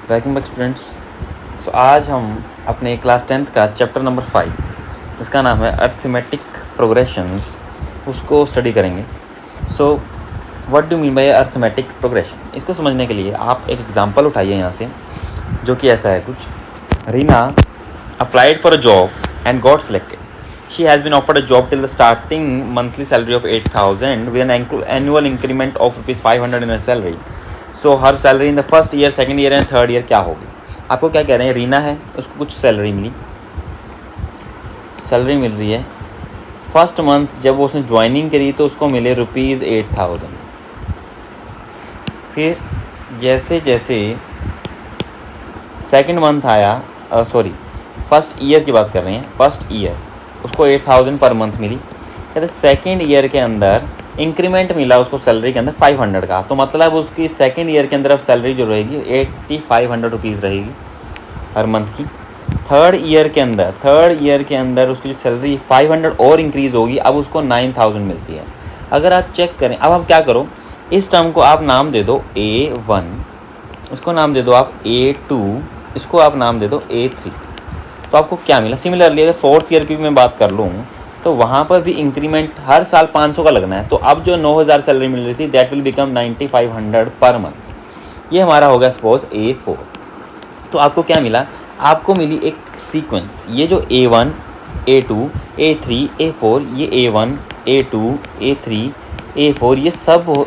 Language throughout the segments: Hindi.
Welcome back students. सो आज हम अपने क्लास 10th का चैप्टर नंबर 5 जिसका नाम है अर्थमेटिक प्रोग्रेशंस उसको स्टडी करेंगे। So what do mean bye arithmetic progression, इसको समझने के लिए आप एक एग्जांपल उठाइए यहाँ से, जो कि ऐसा है कुछ। Reena applied for a job and got selected. She has been offered a job till the starting monthly salary of 8,000 with an annual increment of ₹500 in her salary. So her salary in the first year, second year and third year क्या होगी? आपको क्या कह रहे हैं, रीना है, उसको कुछ सैलरी मिल रही है। फर्स्ट मंथ जब वो उसने ज्वाइनिंग करी तो उसको मिले ₹8,000। फिर जैसे जैसे सेकंड मंथ आया, फर्स्ट ईयर की बात कर रहे हैं, फर्स्ट ईयर उसको 8,000 पर मंथ मिली। कहते सेकेंड ईयर के अंदर इंक्रीमेंट मिला उसको सैलरी के अंदर 500 का, तो मतलब उसकी सेकेंड ईयर के अंदर अब सैलरी जो रहेगी 8,500 रुपीज़ रहेगी हर मंथ की। थर्ड ईयर के अंदर उसकी जो सैलरी 500 और इंक्रीज़ होगी, अब उसको 9,000 मिलती है। अगर आप चेक करें, अब आप क्या करो, इस टर्म को आप नाम दे दो A1, इसको नाम दे दो आप A2, इसको आप नाम दे दो A3। तो आपको क्या मिला? सिमिलरली अगर फोर्थ ईयर की भी मैं बात कर लूँ तो वहाँ पर भी इंक्रीमेंट हर साल 500 का लगना है। तो अब जो 9,000 सैलरी मिल रही थी that will become 9,500 per month. ये हमारा होगा सपोज A4। तो आपको क्या मिला? आपको मिली एक सीक्वेंस। ये जो A1, A2, A3, A4, ये A1, A2, A3, A4, ये सब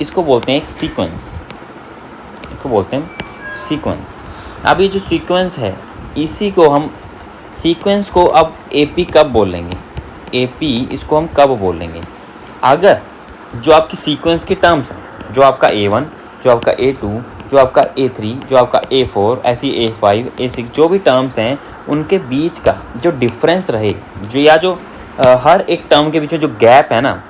इसको बोलते हैं एक सीक्वेंस, इसको बोलते हैं सीक्वेंस। अब ये जो सीक्वेंस है, इसी को हम सीक्वेंस को अब AP कब बोलेंगे? AP इसको हम कब बोलेंगे? अगर जो आपकी सीक्वेंस के टर्म्स हैं, जो आपका A1, जो आपका A2, जो आपका A3, जो आपका A4, ऐसी A5, A6, जो भी टर्म्स हैं उनके बीच का जो डिफरेंस रहे, जो हर एक टर्म के बीच में जो गैप है ना,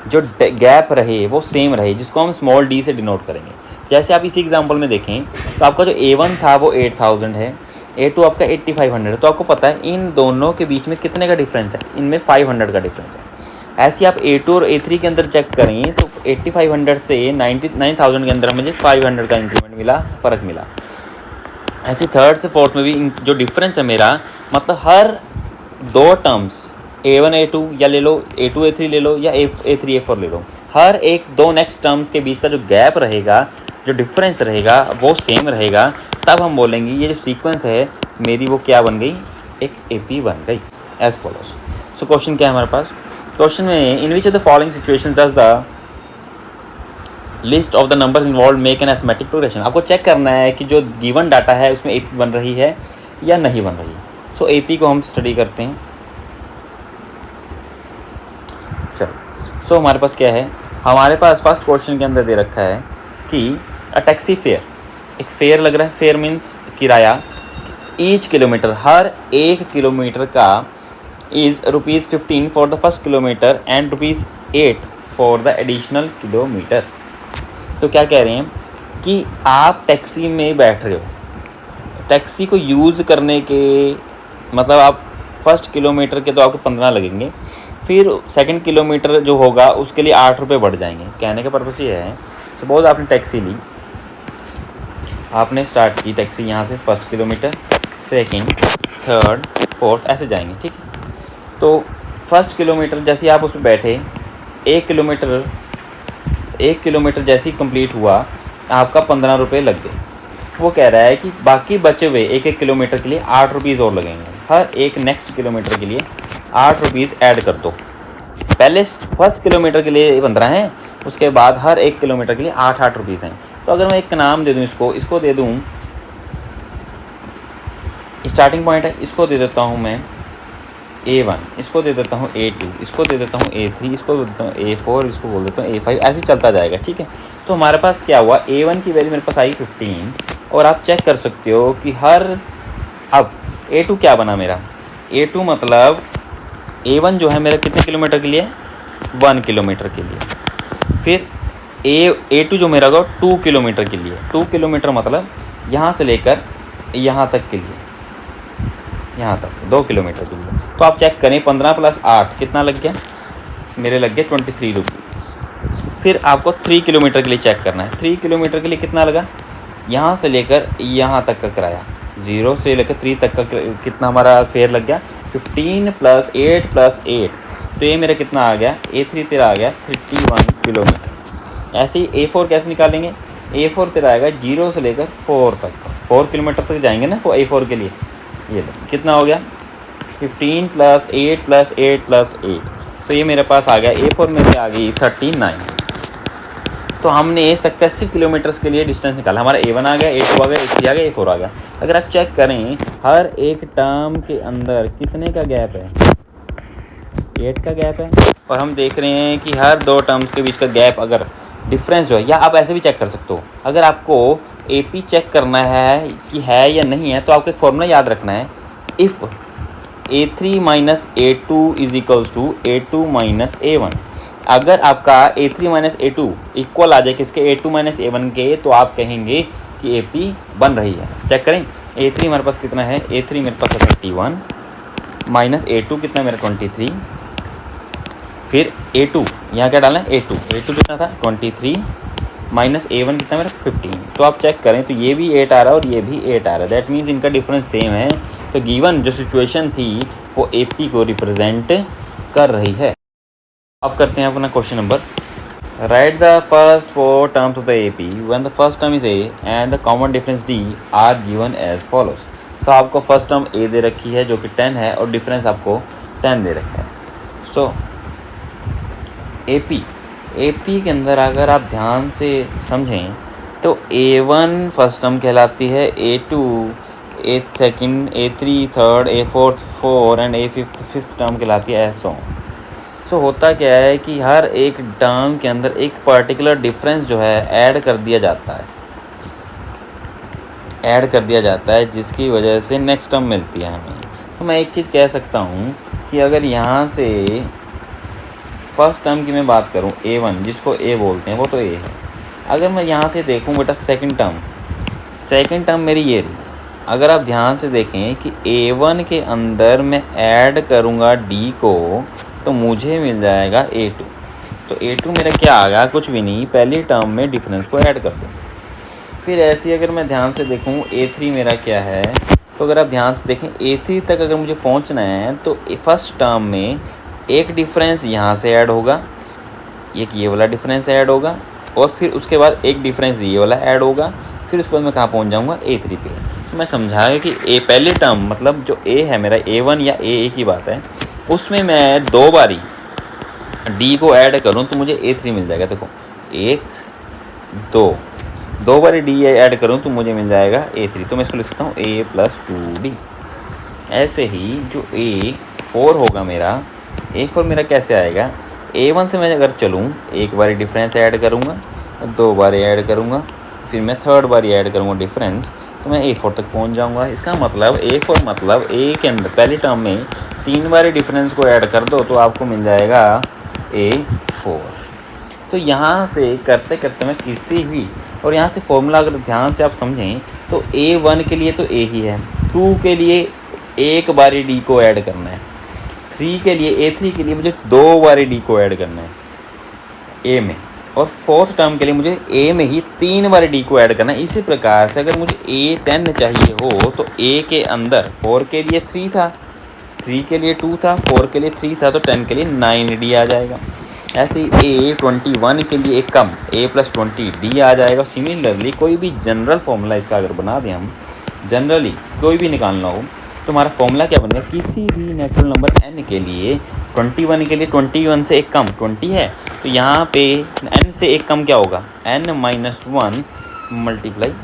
जो गैप रहे वो सेम रहे, जिसको हम स्मॉल d से डिनोट करेंगे। जैसे आप इसी एग्जांपल में देखें तो आपका जो A1 था वो 8,000 है, A2 आपका 8,500 है। तो आपको पता है इन दोनों के बीच में कितने का डिफरेंस है? इनमें 500 का डिफरेंस है। ऐसे आप A2 और A3 के अंदर चेक करें तो 8,500 से 9,000 के अंदर मुझे 500 का इंक्रीमेंट मिला, फ़र्क मिला। ऐसे थर्ड से फोर्थ में भी जो डिफरेंस है मेरा, मतलब हर दो टर्म्स A1 A2 या ले लो, A2 A3 ले लो, या A3 A4 ले लो, हर एक दो नेक्स्ट टर्म्स के बीच का जो गैप रहेगा, जो डिफरेंस रहेगा वो सेम रहेगा। तब हम बोलेंगे ये जो सीक्वेंस है मेरी वो क्या बन गई? एक AP बन गई। As follows. सो क्वेश्चन क्या है हमारे पास? क्वेश्चन में in which of the following situation does the list of the numbers involve make an arithmetic progression. आपको चेक करना है कि जो गिवन डाटा है उसमें AP बन रही है या नहीं बन रही है। सो AP को हम स्टडी करते हैं। चलो, सो हमारे पास क्या है? हमारे पास फर्स्ट क्वेश्चन के अंदर दे रखा है कि अ टैक्सी फेयर, एक फेयर लग रहा है, फेयर मीन्स किराया। ईच किलोमीटर, हर एक किलोमीटर का is ₹15 for the first kilometre and ₹8 for the additional kilometre. तो क्या कह रहे हैं कि आप टैक्सी में बैठ रहे हो, टैक्सी को यूज़ करने के मतलब आप फर्स्ट किलोमीटर के तो आपको 15 लगेंगे, फिर सेकंड किलोमीटर जो होगा उसके लिए 8 रुपये बढ़ जाएंगे। कहने का पर्पस ये है, सपोज आपने टैक्सी ली, आपने स्टार्ट की टैक्सी यहाँ से, first kilometre, second, third, fourth, ऐसे जाएंगे, ठीक है। तो फर्स्ट किलोमीटर जैसे आप उसमें बैठे, एक किलोमीटर जैसे ही कंप्लीट हुआ आपका 15 रुपये लग गए। वो कह रहा है कि बाकी बचे हुए एक किलोमीटर के लिए 8 रुपीज़ और लगेंगे। हर एक नेक्स्ट किलोमीटर के लिए 8 रुपीज़ ऐड कर दो। पहले फर्स्ट किलोमीटर के लिए 15 हैं, उसके बाद हर एक किलोमीटर के लिए 8 रुपीज़ हैं। तो अगर मैं एक नाम दे दूँ, इसको दे दूँ, स्टार्टिंग पॉइंट है, इसको दे देता हूँ मैं A1, इसको दे देता हूँ A2, इसको दे देता हूँ A3, इसको दे देता हूँ A4, इसको बोल देता हूँ A5, ऐसे चलता जाएगा, ठीक है। तो हमारे पास क्या हुआ? A1 की वैल्यू मेरे पास आई 15, और आप चेक कर सकते हो कि अब A2 क्या बना मेरा? A2 मतलब A1 जो है मेरा कितने किलोमीटर के लिए? 1 किलोमीटर के लिए। फिर A2 जो मेरा होगा 2 किलोमीटर के लिए। 2 किलोमीटर मतलब यहाँ से लेकर यहाँ तक के लिए, यहाँ तक 2 किलोमीटर के लिए। तो आप चेक करें, 15 + 8 कितना लग गया? मेरे लग गए 23 रुपीज़। फिर आपको 3 किलोमीटर के लिए चेक करना है। 3 किलोमीटर के लिए कितना लगा? यहाँ से लेकर यहाँ तक का किराया, 0 से लेकर 3 तक का कितना हमारा फेयर लग गया, 15 + 8 + 8, तो ये मेरा कितना आ गया, A3 तेरा आ गया 31 किलोमीटर। ऐसे ही A4 कैसे निकालेंगे, A4 तेरा आएगा 0 से लेकर 4 तक, 4 किलोमीटर तक जाएंगे ना A4 के लिए। ये लो कितना हो गया, 15 + 8 + 8 + 8, तो ये मेरे पास आ गया A4 में आ गई 39। तो हमने सक्सेसिव किलोमीटर्स के लिए डिस्टेंस निकाला, हमारा A1 आ गया, A2 आ गया, A3 आ गया, A4 आ गया। अगर आप चेक करें हर एक टर्म के अंदर कितने का गैप है, 8 का गैप है, और हम देख रहे हैं कि हर 2 टर्म्स के बीच का गैप अगर डिफरेंस जो है, या आप ऐसे भी चेक कर सकते हो, अगर आपको AP चेक करना है कि है या नहीं है तो आपको एक फॉर्मूला याद रखना है, if A3 - A2 = A2 - A1। अगर आपका A3 - A2 इक्वल आ जाए किसके, A2 - A1 के, तो आप कहेंगे कि AP बन रही है। चेक करें, A3 हमारे पास कितना है, A3 मेरे पास 31 माइनस A2 कितना मेरा 23, फिर A2 यहाँ क्या डालना है, A2 कितना था 23 माइनस A1 कितना मेरा 15। तो आप चेक करें तो ये भी 8 आ रहा है और ये भी 8 आ रहा है, दैट मीन्स इनका डिफरेंस सेम है। तो गिवन जो सिचुएशन थी वो AP को रिप्रेजेंट कर रही है। अब करते हैं अपना question number, right the first 4 terms of the AP when the first term is A and the common difference D are given as follows. So आपको फर्स्ट टर्म A दे रखी है जो कि 10 है और डिफरेंस आपको 10 दे रखा है। सो AP के अंदर अगर आप ध्यान से समझें तो A1 फर्स्ट टर्म कहलाती है, A2 second, A3 third, A4 four and A5 fifth term कहलाती है ऐसा। सो होता क्या है कि हर एक टर्म के अंदर एक पर्टिकुलर डिफरेंस जो है ऐड कर दिया जाता है जिसकी वजह से नेक्स्ट टर्म मिलती है हमें। तो मैं एक चीज़ कह सकता हूँ कि अगर यहाँ से फर्स्ट टर्म की मैं बात करूँ A1 जिसको A बोलते हैं वो तो A है। अगर मैं यहाँ से देखूँ बेटा सेकंड टर्म मेरी ये रही। अगर आप ध्यान से देखें कि A1 के अंदर मैं ऐड करूँगा D को तो मुझे मिल जाएगा A2। तो A2 मेरा क्या आ गया, कुछ भी नहीं, पहली टर्म में डिफरेंस को ऐड कर दो। फिर ऐसे अगर मैं ध्यान से देखूँ A3 मेरा क्या है, तो अगर आप ध्यान से देखें A3 तक अगर मुझे पहुँचना है तो फर्स्ट टर्म में एक डिफरेंस यहाँ से ऐड होगा, एक ये वाला डिफरेंस ऐड होगा, और फिर उसके बाद एक डिफरेंस ये वाला ऐड होगा, फिर उसके बाद मैं कहाँ पहुँच जाऊँगा A3 पे। तो मैं समझाया कि पहले टर्म मतलब जो A है मेरा A1 या AA की बात है, उसमें मैं 2 बारी D को ऐड करूँ तो मुझे A3 मिल जाएगा। देखो 1 2 बारी D ऐड करूँ तो मुझे मिल जाएगा A3। तो मैं इसको लिख सकता हूँ A + 2D। ऐसे ही जो A4 होगा मेरा, A4 मेरा कैसे आएगा, A1 से मैं अगर चलूँ एक बारी डिफरेंस ऐड करूँगा, 2 बार ऐड करूँगा, फिर मैं थर्ड बारी ऐड करूँगा डिफरेंस, तो मैं A4 तक पहुँच जाऊँगा। इसका मतलब A4 मतलब A के अंदर पहले टर्म में 3 बारी डिफरेंस को ऐड कर दो तो आपको मिल जाएगा A4। तो यहाँ से करते करते मैं किसी भी, और यहाँ से फॉर्मूला अगर ध्यान से आप समझें तो A1 के लिए तो A ही है, 2 के लिए एक बारी D को ऐड करना है, 3 के लिए A3 के लिए मुझे 2 बारी D को ऐड करना है A में, और फोर्थ टर्म के लिए मुझे A में ही 3 बारी D को ऐड करना है। इसी प्रकार से अगर मुझे A10 चाहिए हो तो A के अंदर 4 के लिए 3 था, 3 के लिए 2 था, 4 के लिए 3 था, तो 10 के लिए 9D आ जाएगा। ऐसे ही A21 के लिए एक कम A + 20D आ जाएगा। सिमिलरली कोई भी जनरल फॉर्मूला इसका अगर बना दें हम, जनरली कोई भी निकालना हो तो हमारा फॉर्मूला क्या बनेगा, किसी भी नेचुरल नंबर n के लिए 21 के लिए 21 से एक कम 20 है, तो यहाँ पे n से एक कम क्या होगा, n - 1 ×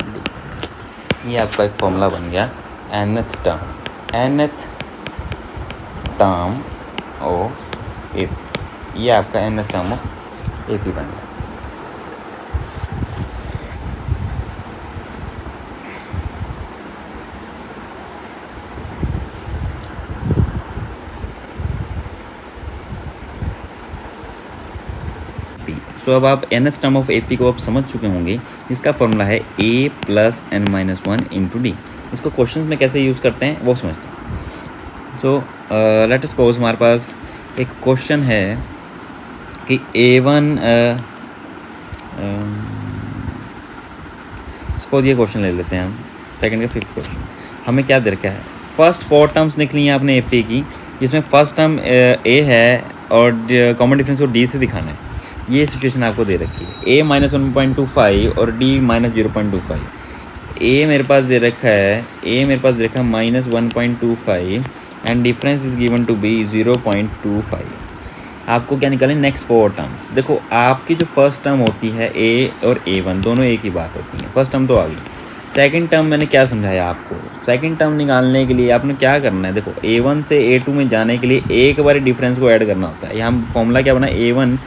D। ये आपका एक फॉर्मूला बन गया nth टर्म ऑफ AP। ये आपका nth टर्म ऑफ AP बन गया। तो अब आप nth टर्म ऑफ AP को आप समझ चुके होंगे। इसका फॉर्मूला है A + n - 1 × D। इसको क्वेश्चंस में कैसे यूज़ करते हैं वो समझते हैं। सो लेट अस सपोज हमारे पास एक क्वेश्चन है कि A1 सपोज ये क्वेश्चन ले लेते हैं हम, सेकंड का फिफ्थ क्वेश्चन। हमें क्या दे रखा है, फर्स्ट 4 टर्म्स निकली हैं आपने AP की, जिसमें फर्स्ट टर्म A है और कॉमन डिफरेंस को D से दिखाना है। ये सिचुएशन आपको दे रखी है, A -1.25 और D -0.25। A मेरे पास दे रखा है, -1.25 and difference is given to be 0.25। आपको क्या निकालें, नेक्स्ट 4 टर्म्स। देखो आपकी जो फर्स्ट टर्म होती है A और A1 दोनों एक ही बात होती है, फर्स्ट टर्म तो आ गई। सेकंड टर्म मैंने क्या समझाया आपको, सेकंड टर्म निकालने के लिए आपने क्या करना है, देखो A1 से A2 में जाने के लिए एक बार डिफरेंस को ऐड करना होता है। यहाँ फॉर्मूला क्या बना, A1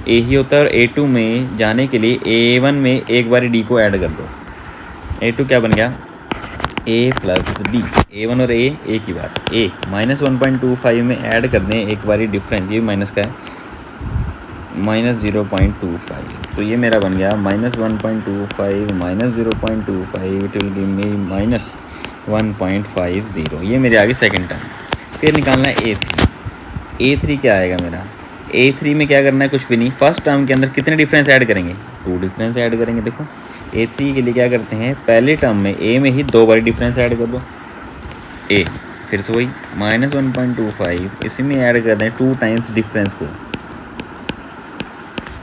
A ही होता है और A2 में जाने के लिए A1 में एक बार D को ऐड कर दो। A2 क्या बन गया, A + D। A1 और A एक ही बात, A -1.25 में ऐड कर दें एक बारी डिफरेंस, ये माइनस का है -0.25। तो ये मेरा बन गया -1.25 -0.25, इट विल गिव मी -1.50। ये मेरे आगे सेकंड टर्म। फिर निकालना है A3 क्या आएगा मेरा, A3 में क्या करना है, कुछ भी नहीं। फर्स्ट टर्म के अंदर कितने डिफरेंस ऐड करेंगे, 2 डिफरेंस ऐड करेंगे। देखो A3 के लिए क्या करते हैं, पहले टर्म में A में ही 2 बार डिफरेंस ऐड कर दो, A फिर से वही -1.25 इसी में ऐड कर दें 2 टाइम्स डिफरेंस को,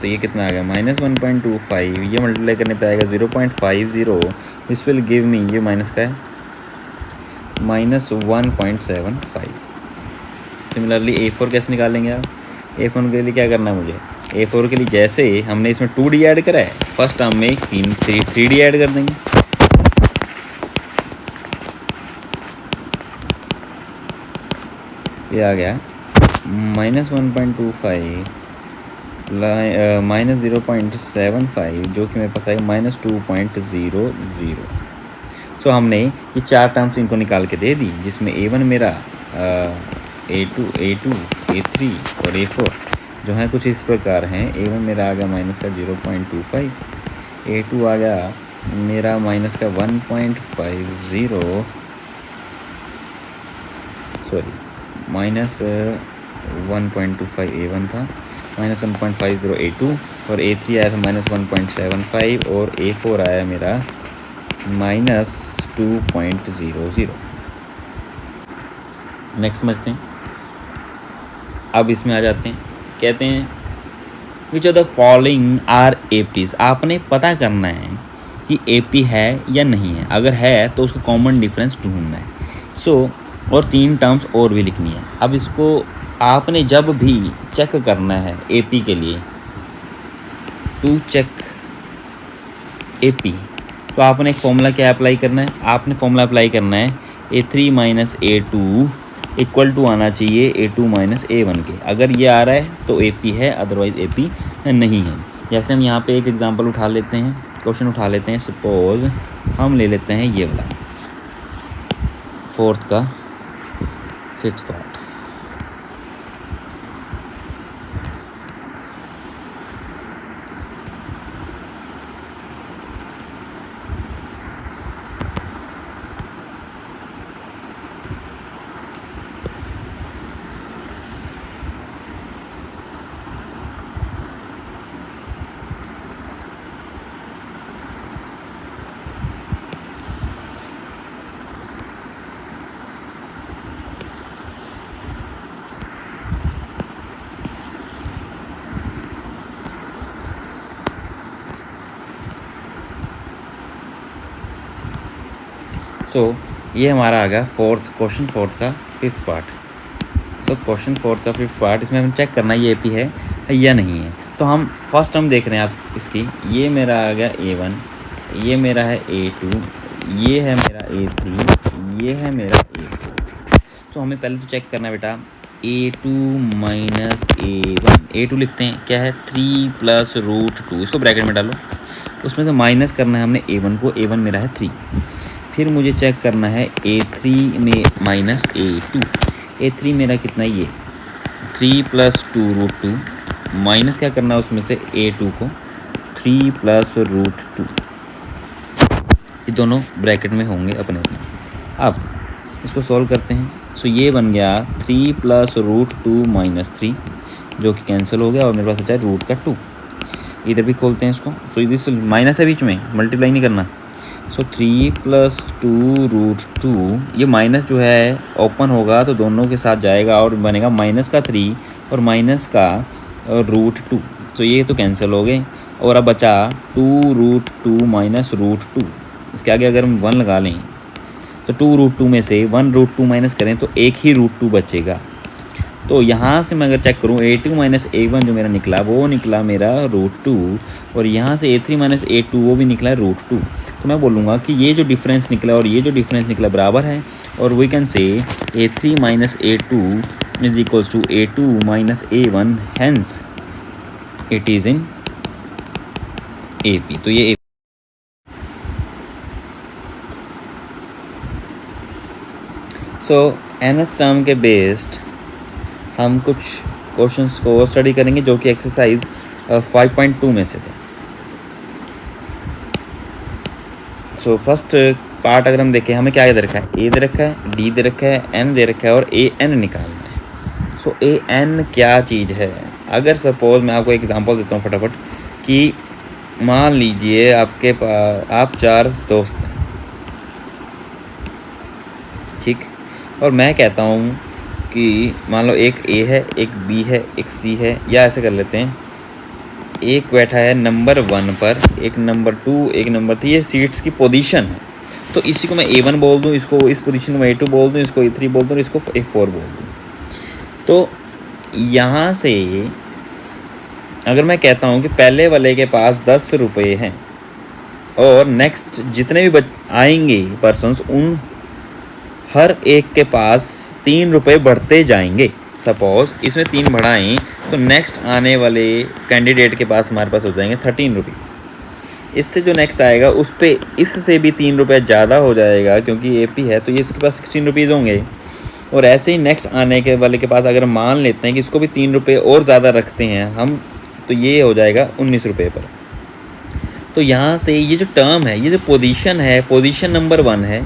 तो ये कितना आ गया -1.25। ये मल्टीप्लाई करने पे आएगा 0.50, दिस विल गिव मी, ये माइनस का है -1.75। सिमिलरली A4 कैसे निकालेंगे आप, A4 के लिए क्या करना है मुझे, A4 के लिए जैसे हमने इसमें 2D ऐड करा है, फर्स्ट टर्म में 3D ऐड कर देंगे। ये आ गया -1.25 -0.75 जो कि मेरे पास आएगा -2.00। सो हमने ये 4 टर्म्स इनको निकाल के दे दी, जिसमें A1 मेरा A2 A3 और A4 जो है कुछ इस प्रकार हैं। A1 मेरा आ गया -0.25, A2 आ गया मेरा -1.50, सॉरी -1.25 A1 था, -1.50 A2 और A3 आया था -1.75 और A4 आया मेरा -2.00। नेक्स्ट समझते हैं। अब इसमें आ जाते हैं, कहते हैं which of the following are APs। आपने पता करना है कि AP है या नहीं है, अगर है तो उसका कॉमन डिफरेंस ढूंढना है। और 3 टर्म्स और भी लिखनी है। अब इसको आपने जब भी चेक करना है AP के लिए, टू चेक AP, तो आपने एक फॉर्मूला क्या अप्लाई करना है, आपने फॉर्मूला अप्लाई करना है A3 - A2 इक्वल टू आना चाहिए A2 - A1 के। अगर ये आ रहा है तो AP है, अदरवाइज़ AP नहीं है। जैसे हम यहाँ पे एक एग्जांपल उठा लेते हैं, क्वेश्चन उठा लेते हैं। सपोज हम ले लेते हैं ये वाला, 4th का 5th पार्ट। सो ये हमारा आ गया क्वेश्चन 4th का 5th part. So question 4th का 5th पार्ट, इसमें हम चेक करना है ये AP है या नहीं है। तो हम फर्स्ट टर्म देख रहे हैं आप इसकी, ये मेरा आ गया A1, ये मेरा है A2, ये है मेरा A3, ये है मेरा A4। तो हमें पहले तो चेक करना है बेटा A2 - A1। A2 लिखते हैं क्या है 3 + √2, इसको ब्रैकेट में डालो। उसमें से माइनस करना है हमने A1 को, A1 मेरा है 3। फिर मुझे चेक करना है A3 में -A2, A3 मेरा कितना है, ये 3 + 2√2 माइनस क्या करना है उसमें से A2 को 3 + √2। ये दोनों ब्रैकेट में होंगे अपने अपने। अब इसको सॉल्व करते हैं। सो ये बन गया 3 + √2 - 3 जो कि कैंसिल हो गया और मेरे पास बचा √2। इधर भी खोलते हैं इसको। सो इस माइनस है बीच में, मल्टीप्लाई नहीं करना। सो 3 + 2√2, ये माइनस जो है ओपन होगा तो दोनों के साथ जाएगा और बनेगा -3 और -√2। तो ये तो कैंसिल हो गए और अब बचा 2√2 - √2। इसके आगे अगर हम 1 लगा लें तो 2√2 में से 1√2 माइनस करें तो एक ही √2 बचेगा। तो यहाँ से मैं अगर चेक करूँ A2 - A1 जो मेरा निकला वो निकला मेरा √2, और यहाँ से A3 - A2 वो भी निकला है √2। तो मैं बोलूँगा कि ये जो डिफरेंस निकला और ये जो डिफरेंस निकला बराबर है, और we can say A3 - A2 is equals to A2 - A1, hence it is in AP। तो ये सो nth टर्म के बेस्ड हम कुछ क्वेश्चंस को स्टडी करेंगे जो कि एक्सरसाइज 5.2 में से थे। सो फर्स्ट पार्ट अगर हम देखें, हमें क्या दे रखा है, A दे रखा है, D दे रखा है, N दे रखा है और AN निकालना है। सो AN क्या चीज़ है? अगर सपोज मैं आपको एग्जांपल देता हूँ फटाफट कि मान लीजिए आपके पास आप 4 दोस्त हैं, ठीक, और मैं कहता हूँ कि मान लो एक A है, एक B है, एक C है, या ऐसे कर लेते हैं, एक बैठा है नंबर 1 पर, एक नंबर 2, एक नंबर 3, ये सीट्स की पोजीशन है। तो इसी को मैं A1 बोल दूँ, इसको इस पोजीशन को मैं A2 बोल दूँ, इसको A3 बोल दूँ, इसको A4 बोल दूँ। तो यहाँ से अगर मैं कहता हूँ कि पहले वाले के पास 10 रुपये हैं और नेक्स्ट जितने भी आएंगे पर्सन्स, उन हर एक के पास 3 रुपये बढ़ते जाएंगे। सपोज इसमें 3 बढ़ाएं तो नेक्स्ट आने वाले कैंडिडेट के पास हमारे पास हो जाएंगे 13 रुपीज़। इससे जो नेक्स्ट आएगा उस पर इससे भी 3 रुपये ज़्यादा हो जाएगा क्योंकि AP है, तो ये इसके पास 16 रुपीज़ होंगे। और ऐसे ही नेक्स्ट आने के वाले के पास अगर मान लेते हैं कि इसको भी 3 रुपये और ज़्यादा रखते हैं हम, तो ये हो जाएगा 19 रुपये पर। तो यहाँ से ये जो टर्म है, ये जो पोजीशन है, पोजीशन नंबर 1 है,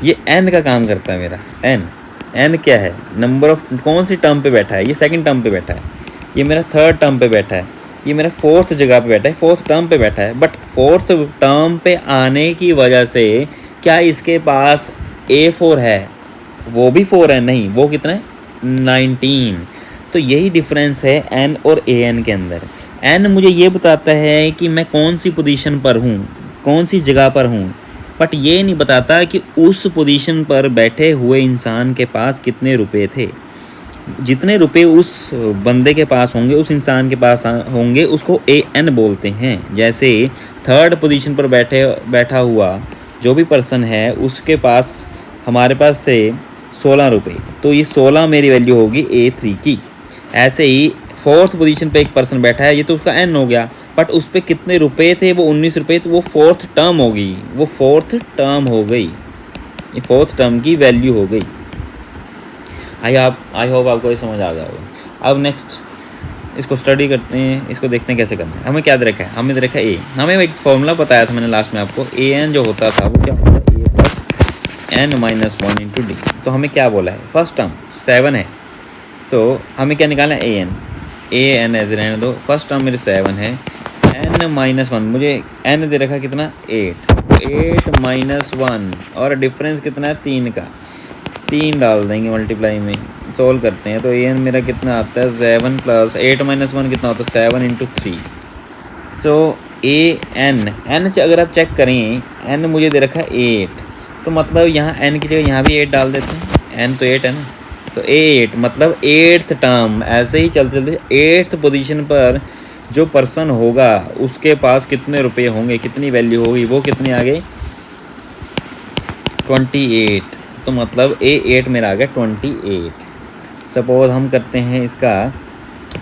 ये N का काम करता है मेरा। N क्या है? नंबर ऑफ कौन सी टर्म पे बैठा है? ये सेकंड टर्म पे बैठा है, ये मेरा थर्ड टर्म पे बैठा है, ये मेरा फोर्थ जगह पे बैठा है, फोर्थ टर्म पे बैठा है। बट फोर्थ टर्म पे आने की वजह से क्या इसके पास A4 है? वो भी 4 है, नहीं, वो कितना है? 19। तो यही डिफरेंस है N और AN के अंदर। N मुझे ये बताता है कि मैं कौन सी पोजीशन पर हूँ, कौन सी जगह पर हूँ, बट ये नहीं बताता कि उस पोजीशन पर बैठे हुए इंसान के पास कितने रुपए थे। जितने रुपए उस बंदे के पास होंगे, उस इंसान के पास होंगे, उसको AN बोलते हैं। जैसे थर्ड पोजीशन पर बैठा हुआ जो भी पर्सन है, उसके पास हमारे पास थे 16 रुपये, तो ये 16 मेरी वैल्यू होगी A3 की। ऐसे ही फोर्थ पोजीशन पे एक पर्सन बैठा है, ये तो उसका N हो गया, बट उस पर कितने रुपए थे? वो 19 रुपये, तो वो फोर्थ टर्म होगी, वो फोर्थ टर्म हो गई, ये फोर्थ टर्म की वैल्यू हो गई। आई होप आपको ये समझ आ गया होगा। अब नेक्स्ट इसको स्टडी करते हैं, इसको देखते हैं कैसे करना है। हमें क्या दे रखा है? हमें दे रखा है A। हमें एक फॉर्मूला बताया था मैंने लास्ट में आपको, AN जो होता था वो क्या होता है? A + N - 1 × D। तो हमें क्या बोला है? फर्स्ट टर्म 7 है, तो हमें क्या निकालना है? AN ऐसे रहने दो। फर्स्ट टर्म मेरे 7 है, N - 1, मुझे N दे रखा कितना? 8। 8 - 1 और डिफरेंस कितना है? 3 का, 3 डाल देंगे मल्टीप्लाई में, सोल्व करते हैं। तो AN मेरा कितना आता है? 7 + 8 - 1 कितना होता है? 7 × 3। तो N अगर आप चेक करें, N मुझे दे रखा है 8, तो मतलब यहाँ N की जगह यहाँ भी 8 डाल देते हैं। N तो 8 है ना, तो 8 मतलब 8th टर्म। ऐसे ही चलते चलते 8th पोजीशन पर जो पर्सन होगा उसके पास कितने रुपए होंगे, कितनी वैल्यू होगी, वो कितने आ गए? 28। तो मतलब A8 मेरा आ गया 28। सपोज हम करते हैं इसका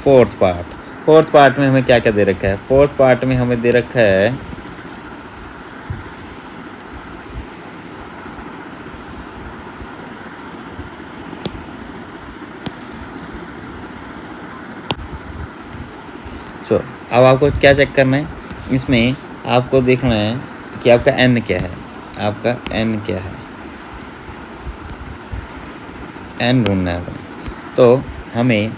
फोर्थ पार्ट में हमें क्या क्या दे रखा है? फोर्थ पार्ट में हमें दे रखा है अब आपको क्या चेक करना है? इसमें आपको देखना है कि आपका N क्या है, आपका N क्या है, N ढूंढना है। तो हमें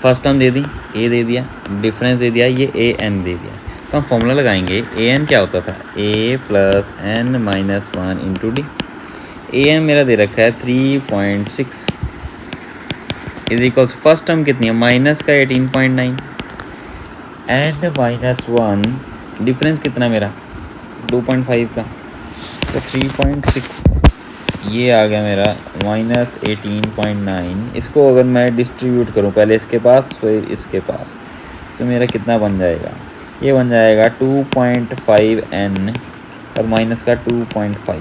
first term they the, A दे दिया, डिफरेंस दे दिया, ये AN दे दिया। तो हम फॉर्मूला लगाएंगे ए एन क्या होता था a plus n minus one into d. A n मेरा दे रखा है 3.6 इज इक्वल्स फर्स्ट टर्म कितनी है माइनस का 18.9 एन माइनस वन डिफरेंस कितना मेरा 2.5 का तो 3.6 ये आ गया मेरा माइनस 18.9। इसको अगर मैं डिस्ट्रीब्यूट करूं पहले इसके पास फिर इसके पास तो मेरा कितना बन जाएगा ये बन जाएगा 2.5 n और माइनस का 2.5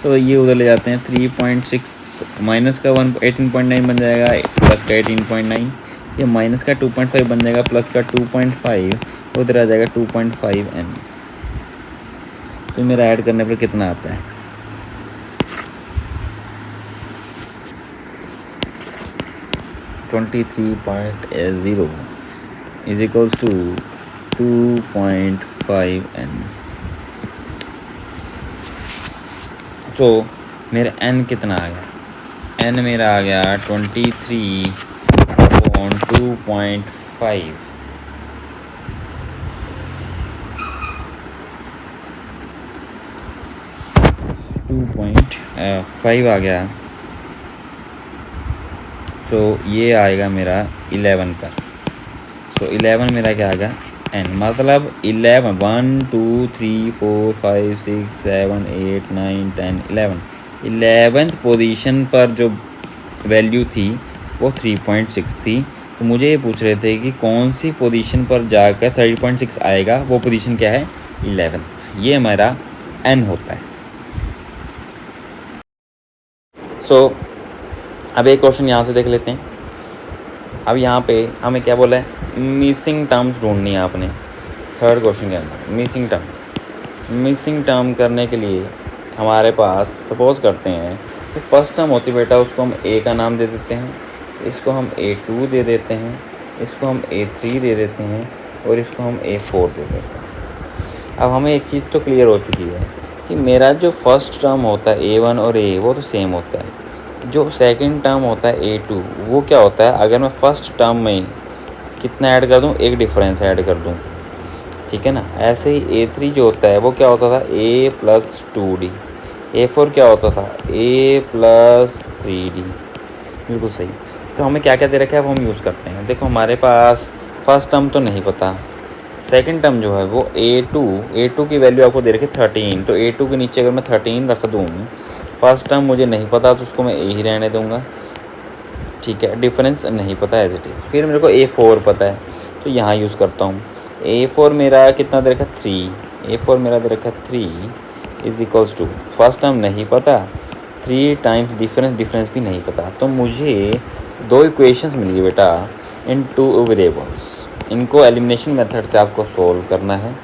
तो ये उधर ले जाते हैं 3.6 माइनस का 18.9 बन जाएगा प्लस का 18.9 ये माइनस का 2.5 बन जाएगा प्लस का 2.5 उधर आ जाएगा 2.5 n। तो मेरा ऐड करने पर कितना आता है 23.0 इज इक्वल्स टू 2.5 n। तो मेरा n कितना आ गया n मेरा आ गया 23/2.5 2.5 आ गया। तो ये आएगा मेरा 11 पर। सो 11 मेरा क्या आ गया n मतलब 11 1 2 3 4 5 6 7 8 9 10 11th पोजीशन पर जो वैल्यू थी वो 3.6 थी। तो मुझे ये पूछ रहे थे कि कौन सी पोजीशन पर जाकर 30.6 आएगा वो पोजीशन क्या है 11th। ये हमारा n होता है। सो अब एक क्वेश्चन यहाँ से देख लेते हैं। अब यहाँ पे हमें क्या बोला है मिसिंग टर्म्स ढूंढनी है आपने। थर्ड क्वेश्चन के अंदर मिसिंग टर्म करने के लिए हमारे पास सपोज करते हैं कि फर्स्ट टर्म होती बेटा उसको हम ए का नाम दे देते हैं, इसको हम A2 दे देते हैं, इसको हम A3 दे देते हैं और इसको हम A4 दे देते हैं। अब हमें एक चीज़ तो क्लियर हो चुकी है कि मेरा जो फर्स्ट टर्म होता है A1 और A वो तो सेम होता है, जो सेकंड टर्म होता है A2 वो क्या होता है अगर मैं फर्स्ट टर्म में कितना ऐड कर दूं एक डिफरेंस ऐड कर दूं, ठीक है ना। ऐसे ही A3 जो होता है वो क्या होता था A प्लस 2D, A4 क्या होता था A प्लस 3D। बिल्कुल सही। तो हमें क्या क्या दे रखा है वो हम यूज़ करते हैं। देखो हमारे पास फर्स्ट टर्म तो नहीं पता, सेकंड टर्म जो है वो A2 की वैल्यू आपको दे रखी है 13। तो A2 के नीचे अगर मैं 13 रख दूँ, फर्स्ट टर्म मुझे नहीं पता तो उसको मैं A ही रहने दूँगा, ठीक है। डिफरेंस नहीं पता एज इट इज़। फिर मेरे को A4 पता है तो यहाँ यूज़ करता हूँ। A4 मेरा कितना दे रखा है 3, A4 मेरा दे रखा है 3 is equals to first term नहीं पता 3 टाइम्स डिफरेंस भी नहीं पता। तो मुझे दो इक्वेशंस मिल गई बेटा इन 2 वेरिएबल्स। इनको एलिमिनेशन मेथड से आपको सोल्व करना है।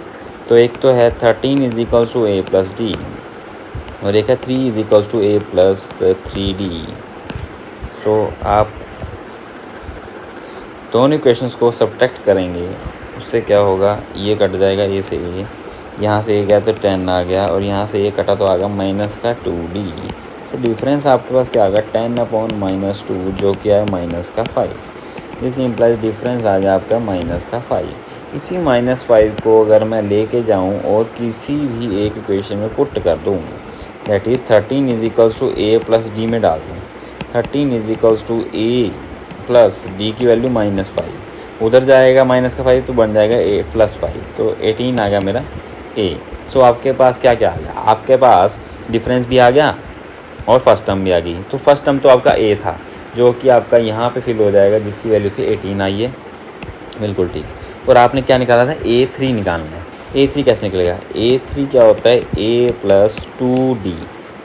तो एक तो है 13 is equals to A plus D और एक है 3 is equals to A plus 3D। So आप दोनों इक्वेशंस को सब्ट्रैक्ट करेंगे, उससे क्या होगा ये कट जाएगा A से A, यहाँ से A गया तो 10 आ गया और यहाँ से A कटा तो आ गया माइनस का 2D। तो डिफरेंस आपके पास क्या आ गया 10/-2 जो क्या है माइनस का 5। दिस इम्प्लाइज डिफरेंस आ गया आपका माइनस का 5। इसी -5 को अगर मैं लेके जाऊँ और किसी भी एक इक्वेशन में पुट कर दूँ, that is 13 is equals to A plus D में डाल दूँ। 13 is equals to A plus D की वैल्यू -5, उधर जाएगा माइनस का 5 तो बन जाएगा A प्लस 5, तो 18 आ गया मेरा A। सो आपके पास क्या क्या आ गया, आपके पास डिफरेंस भी आ गया और फर्स्ट टर्म भी आ गई। तो फर्स्ट टर्म तो आपका A था जो कि आपका यहाँ पे फिल हो जाएगा जिसकी वैल्यू थी 18 आई है, बिल्कुल ठीक। और आपने क्या निकाला था A3 निकालना है। A3 कैसे निकलेगा, A3 क्या होता है A प्लस 2D,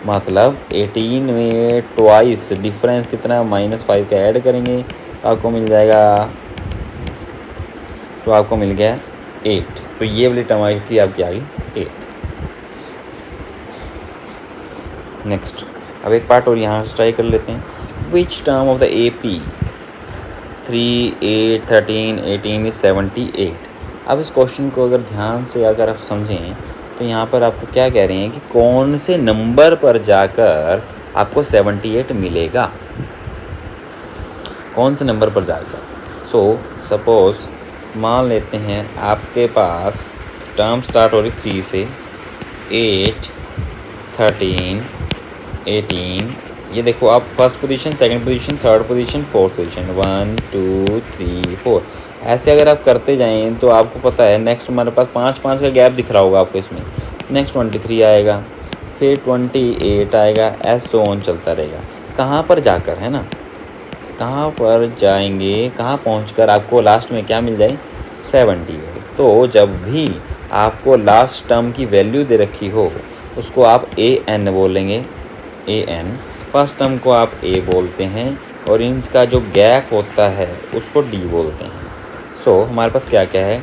मतलब 18 में ट्वाइस डिफरेंस कितना है -5 का ऐड करेंगे तो आपको मिल जाएगा, तो आपको मिल गया 8। तो ये वाली टर्म आई थी आपकी आ गई 8। नेक्स्ट अब एक पार्ट और यहाँ से ट्राई कर लेते हैं। Which term of the AP 3 8 13 18 is 78। अब इस क्वेश्चन को अगर ध्यान से अगर आप समझें तो यहाँ पर आपको क्या कह रहे हैं कि कौन से नंबर पर जाकर आपको 78 मिलेगा, कौन से नंबर पर जाकर। सो सपोज मान लेते हैं आपके पास टर्म स्टार्ट हो रही 3 से, 8, 13, 18, ये देखो आप first position, second position, third position, fourth position, 1 2 3 4, ऐसे अगर आप करते जाएं तो आपको पता है नेक्स्ट हमारे पास 5 का गैप दिख रहा होगा आपको इसमें। नेक्स्ट 23 आएगा, फिर 28 आएगा, ऐसे ऑन चलता रहेगा। कहाँ पर जाकर, है ना, कहाँ पर जाएंगे, कहाँ पहुंचकर आपको लास्ट में क्या मिल जाए, 78। तो जब भी आपको लास्ट टर्म की वैल्यू दे रखी हो उसको आप an बोलेंगे, an। फर्स्ट टर्म को आप a बोलते हैं और इनका जो गैप होता है उसको d बोलते हैं। सो हमारे पास क्या क्या है,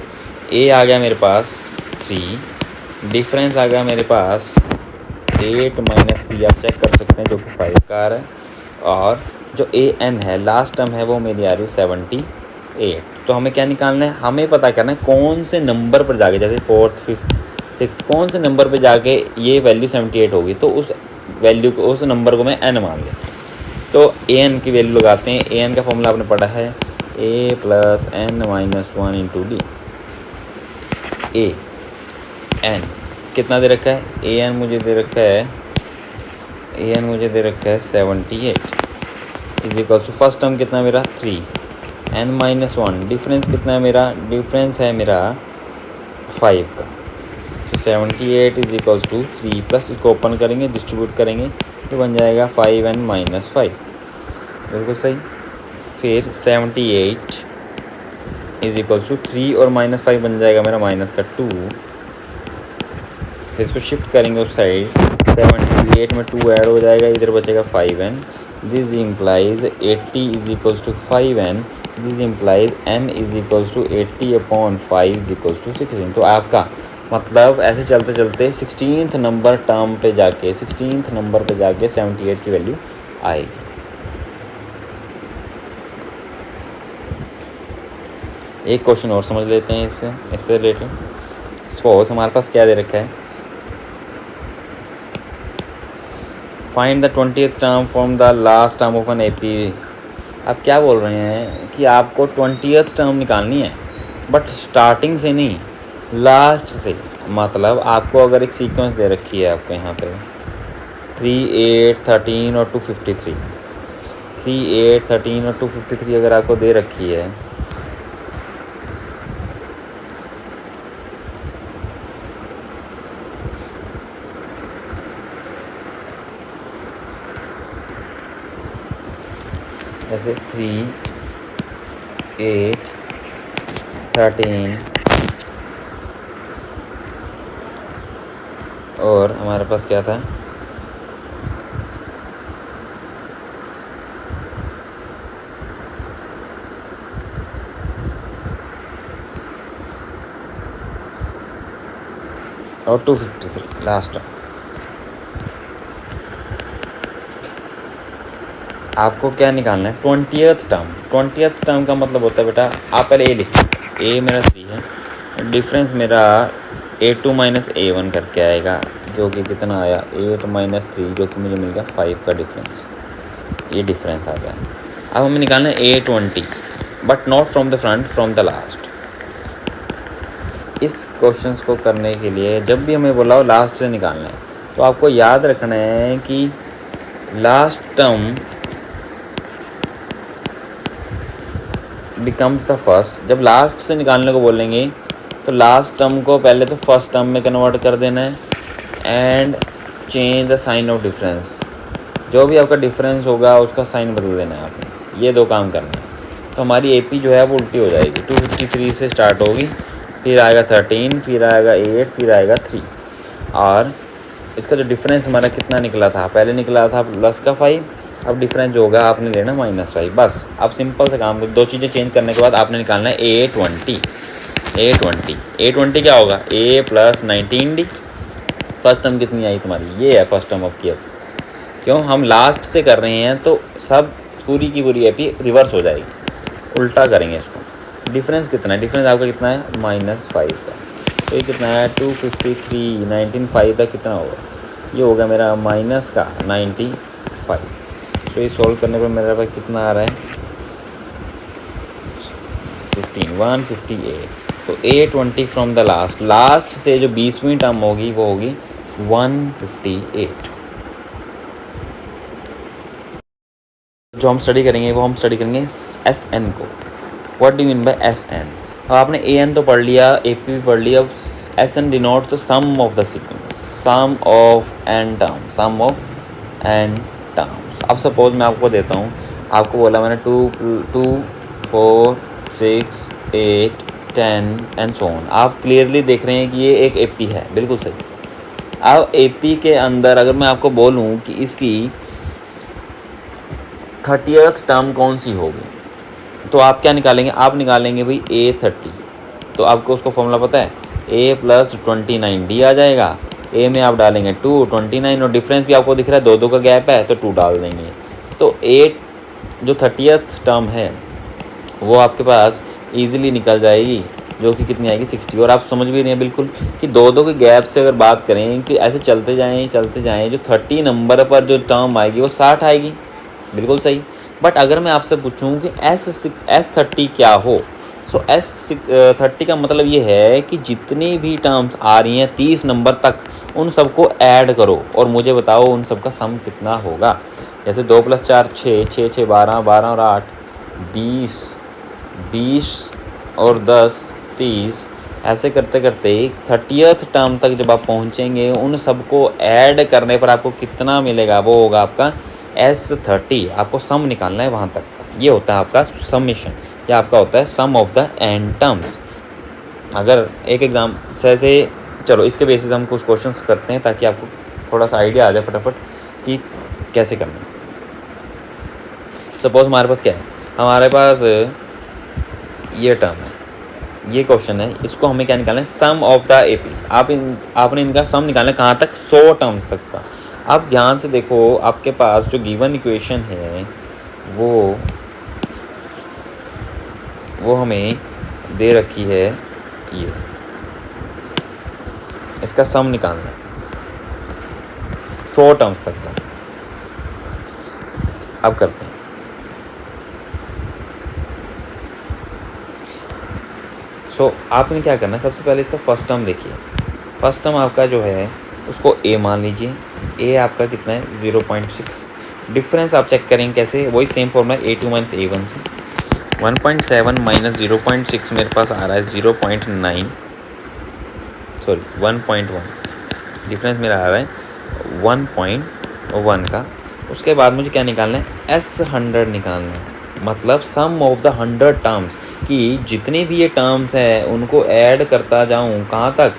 a आ गया मेरे पास 3, डिफरेंस आ गया मेरे पास 8 माइनस 3, आप चेक कर सकते हैं जो कि 5 का आ रहा है, और जो an है लास्ट टर्म है वो मेरी आ रही है 78। तो हमें क्या निकालना है, हमें पता करना है कौन से नंबर पर जाके, जैसे 4th 5th 6th, कौन से नंबर पर जाके ये वैल्यू 78 होगी, तो उस वैल्यू को, उस नंबर को मैं n मान लिया। तो an की वैल्यू लगाते हैं। an का फॉर्मूला आपने पढ़ा है, a + n - 1 × d। an कितना दे रखा है, an मुझे दे रखा है 78 = फर्स्ट टर्म कितना मेरा 3, n - 1, डिफरेंस कितना है मेरा, डिफरेंस है मेरा 5 का। तो 78 = 3 प्लस, इसको ओपन करेंगे, डिस्ट्रीब्यूट करेंगे, तो बन जाएगा 5n - 5, बिल्कुल सही। फिर 78 = 3 और -5 बन जाएगा मेरा -2। फिर इसको शिफ्ट करेंगे उस साइड, 78 में 2 ऐड हो जाएगा, इधर बचेगा 5n। This implies 80 = 5n। This implies n = 80/5 = 16। तो आपका मतलब ऐसे चलते चलते 16th नंबर टर्म पे जाके 16th नंबर पे जाके 78 की वैल्यू आएगी। एक क्वेश्चन और समझ लेते हैं इससे रिलेटेड। सपोज हमारे पास क्या दे रखा है, find the 20th term from the last term of an AP। आप क्या बोल रहे हैं कि आपको 20th टर्म निकालनी है, बट स्टार्टिंग से नहीं, लास्ट से। मतलब आपको अगर एक सीक्वेंस दे रखी है आपको यहाँ पे 3, 8, 13 और 253, 3, 8, 13 और 253 अगर आपको दे रखी है, जैसे 3, 8, 13 और हमारे पास क्या था, और 253 लास्ट टर्म। आपको क्या निकालना है, 20th टर्म। 20th टर्म का मतलब होता है बेटा, आप पहले ए लिखिए, ए मेरा 3 है, डिफरेंस मेरा A2 - A1 करके आएगा, जो कि कितना आया 8 - 3, जो कि मुझे मिल गया 5 का डिफरेंस। ये डिफरेंस आ गया। अब हमें निकालना है A20, but not from the front, from the last. इस क्वेश्चन को करने के लिए जब भी हमें बोला हो लास्ट से निकालना है, तो आपको याद रखना है कि last term becomes the first. जब लास्ट से निकालने को बोलेंगे तो लास्ट टर्म को पहले तो फर्स्ट टर्म में कन्वर्ट कर देना है and change the sign of difference. जो भी आपका डिफरेंस होगा उसका साइन बदल देना है आपने, ये 2 काम करना है। तो हमारी AP जो है वो उल्टी हो जाएगी, 253 से स्टार्ट होगी, फिर आएगा 13, फिर आएगा 8, फिर आएगा 3, और इसका जो डिफरेंस हमारा कितना निकला था, पहले निकला था +5, अब डिफरेंस जो होगा आपने लेना -5। बस आप सिंपल से काम कर, 2 चीज़ें चेंज करने के बाद आपने निकालना है A20। A20 क्या होगा, A + 19D। फर्स्ट टर्म कितनी आई तुम्हारी, ये है फर्स्ट टर्म आपकी। अब क्यों हम लास्ट से कर रहे हैं तो सब पूरी की पूरी AP रिवर्स हो जाएगी, उल्टा करेंगे इसको। डिफरेंस कितना है, डिफरेंस आपका कितना है -5 का, तो ये कितना है 253, 19 का कितना होगा, ये होगा मेरा -95। तो ये सॉल्व करने पर मेरे पास कितना आ रहा है 15 158। तो A20 फ्रॉम द लास्ट से जो 20वीं टर्म होगी वो होगी 158। जो हम स्टडी करेंगे वो हम स्टडी करेंगे एस एन को। What do mean by S N? अब आपने ए एन तो पढ़ लिया, ए पी भी पढ़ लिया, S N denotes the sum of the sequence, sum of n terms, sum of n terms. अब सपोज मैं आपको देता हूँ, आपको बोला मैंने 2 4 6 8 10 एंड सो ऑन। आप क्लियरली देख रहे हैं कि ये एक ए पी है, बिल्कुल सही। अब ए पी के अंदर अगर मैं आपको बोलूँ कि इसकी 30th टर्म कौन सी होगी, तो आप क्या निकालेंगे? आप निकालेंगे भाई A30। तो आपको उसको फॉर्मूला पता है, A + 29 D आ जाएगा। A में आप डालेंगे 2 29 और डिफरेंस भी आपको दिख रहा है, 2 का गैप है तो 2 डाल देंगे। तो A जो 30th टर्म है वो आपके पास ईजिली निकल जाएगी, जो कि कितनी आएगी 60। और आप समझ भी रहे हैं बिल्कुल कि 2 के गैप से अगर बात करें कि ऐसे चलते जाएँ जो 30 नंबर पर जो टर्म आएगी वो 60 आएगी, बिल्कुल सही। बट अगर मैं आपसे पूछूं कि S30 क्या हो, सो S30 का मतलब ये है कि जितनी भी टर्म्स आ रही हैं 30 नंबर तक, उन सबको ऐड करो और मुझे बताओ उन सब का सम कितना होगा। जैसे 2 + 4 6, 6 6 12, 12 और 8 20, 20 और 10 30, ऐसे करते करते 30th टर्म तक जब आप पहुंचेंगे, उन सबको ऐड करने पर आपको कितना मिलेगा, वो होगा आपका S30। आपको सम निकालना है वहाँ तक का, ये होता है आपका समेशन, या आपका होता है सम ऑफ द एन टर्म्स। अगर एक एग्ज़ाम से चलो इसके बेसिस हम कुछ क्वेश्चंस करते हैं ताकि आपको थोड़ा सा आइडिया आ जाए फटाफट कि कैसे करना है। सपोज हमारे पास क्या है, हमारे पास ये टर्म है, ये क्वेश्चन है, इसको हमें क्या निकालना है? सम ऑफ द एपीज। आपने इनका सम निकालना है कहाँ तक? 100 टर्म्स तक का। अब ध्यान से देखो, आपके पास जो गिवन इक्वेशन है वो हमें दे रखी है, ये इसका सम निकालना है 100 टर्म्स तक का। अब करते हैं। आपने क्या करना है, सबसे पहले इसका फर्स्ट टर्म देखिए। फर्स्ट टर्म आपका जो है उसको A मान लीजिए। A आपका कितना है? 0.6। डिफरेंस आप चेक करेंगे कैसे? वही सेम फॉर्मूला A2 - A1 से। 1.7 - 0.6 मेरे पास आ रहा है 0.9, सॉरी 1.1। डिफरेंस मेरा आ रहा है 1.1 का। उसके बाद मुझे क्या निकालना है? S100 निकालना है, मतलब सम ऑफ द 100 टर्म्स, कि जितने भी ये टर्म्स हैं उनको ऐड करता जाऊँ कहाँ तक?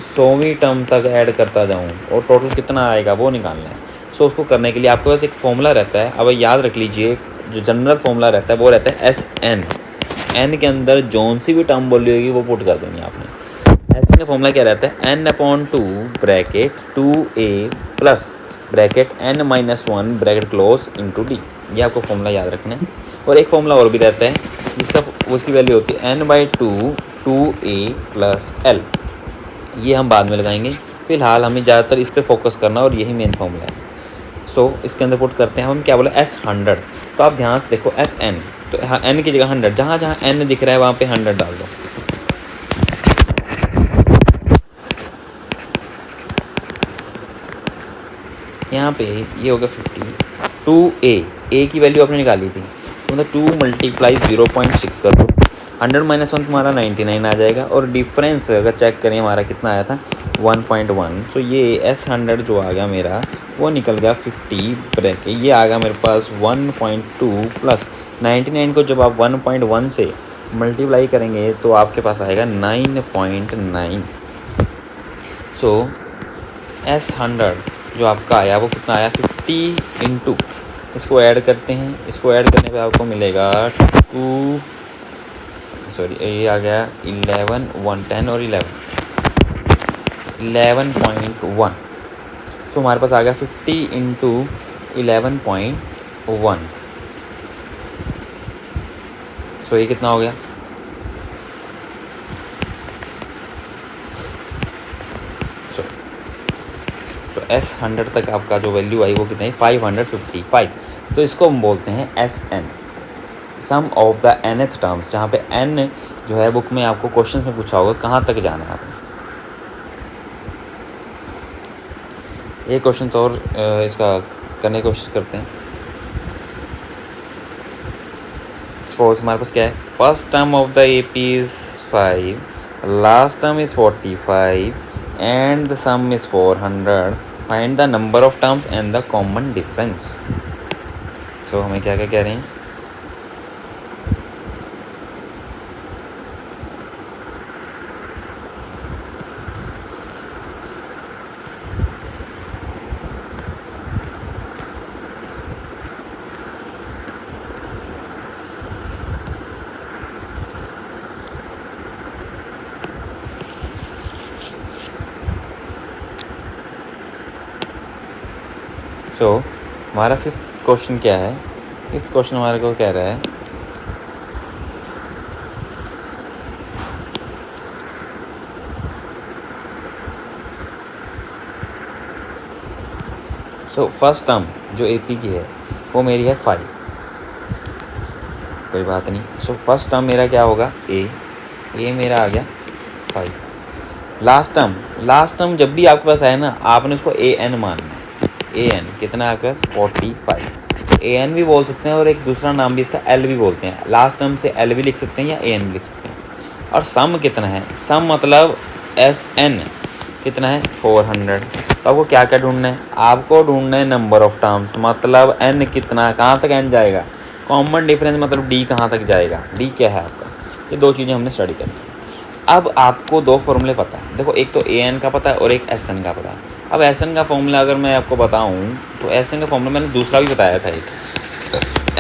100वीं टर्म तक ऐड करता जाऊँ, और टोटल कितना आएगा वो निकालना है। सो उसको करने के लिए आपके पास एक फॉर्मूला रहता है। अब याद रख लीजिए, जो जनरल फॉर्मूला रहता है वो रहता है SN। N के अंदर जौन सी भी टर्म बोली होगी वो पुट कर देनी है आपने। SN का फॉर्मूला क्या रहता है? N/2 bracket 2A plus bracket N-1 bracket close into D। ये आपको फॉर्मूला याद रखना है। और एक फॉर्मूला और भी रहता है जिसका उसकी वैल्यू होती है N/2 2A प्लस L। ये हम बाद में लगाएंगे, फिलहाल हमें ज़्यादातर इस पे फोकस करना और यही मेन फॉर्मूला है। इसके अंदर पुट करते हैं हम क्या बोला? S100। तो आप ध्यान से देखो SN, तो N की जगह 100, जहाँ जहाँ N दिख रहा है वहाँ पे 100 डाल दो। यहाँ पे ये होगा 50। 2A, A की वैल्यू आपने निकाली थी, तो मतलब 2 × 0.6 कर दो। 100 - 1 तुम्हारा 99 आ जाएगा। और डिफरेंस अगर चेक करें हमारा कितना आया था? 1.1। सो ये S100 जो आ गया मेरा वो निकल गया 50 ब्रैकेट, ये आ गया मेरे पास 1.2 प्लस 99 को जब आप 1.1 से मल्टीप्लाई करेंगे तो आपके पास आएगा 9.9। सो S100 जो आपका आया वो कितना आया? 50 इंटू, इसको ऐड करते हैं, इसको ऐड करने पे आपको मिलेगा 2, सॉरी ये आ गया 11 110 और 11.1। सो हमारे पास आ गया 50 इंटू 11.1। सो ये कितना हो गया? S100 तक आपका जो वैल्यू आई वो कितना है? 555। तो इसको हम बोलते हैं SN। Sum of the nth terms, जहाँ पे n जो है बुक में आपको क्वेश्चन में पूछा होगा कहाँ तक जाना है आपने। एक क्वेश्चन तो और इसका करने की कोशिश करते हैं। सपोज हमारे पास क्या है, first term of the AP is 5, last term is 45 and the some is 400, find the number of terms and the common difference. तो हमें क्या क्या कह रहे हैं, तो हमारा फिफ्थ क्वेश्चन क्या है, फिफ्थ क्वेश्चन हमारे को कह रहा है सो फर्स्ट टर्म जो AP की है वो मेरी है 5, कोई बात नहीं। सो फर्स्ट टर्म मेरा क्या होगा, ए मेरा आ गया 5। लास्ट टर्म जब भी आपके पास आए ना, आपने उसको AN मानना है। AN कितना है आपके पास 45, AN भी बोल सकते हैं और एक दूसरा नाम भी इसका L भी बोलते हैं। लास्ट टर्म से L भी लिख सकते हैं या AN भी लिख सकते हैं। और सम कितना है, सम मतलब SN कितना है 400। तो आपको क्या क्या ढूंढना है, आपको ढूंढना है नंबर ऑफ टर्म्स, मतलब n कितना, कहाँ तक n जाएगा, कॉमन डिफरेंस मतलब d कहाँ तक जाएगा, d क्या है आपका। ये दो चीज़ें हमने स्टडी करनी है। अब आपको दो फॉर्मूले पता है, देखो एक तो AN का पता है और एक SN का पता है। अब SN का फॉर्मूला अगर मैं आपको बताऊं तो SN का फॉर्मूला मैंने दूसरा भी बताया था, एक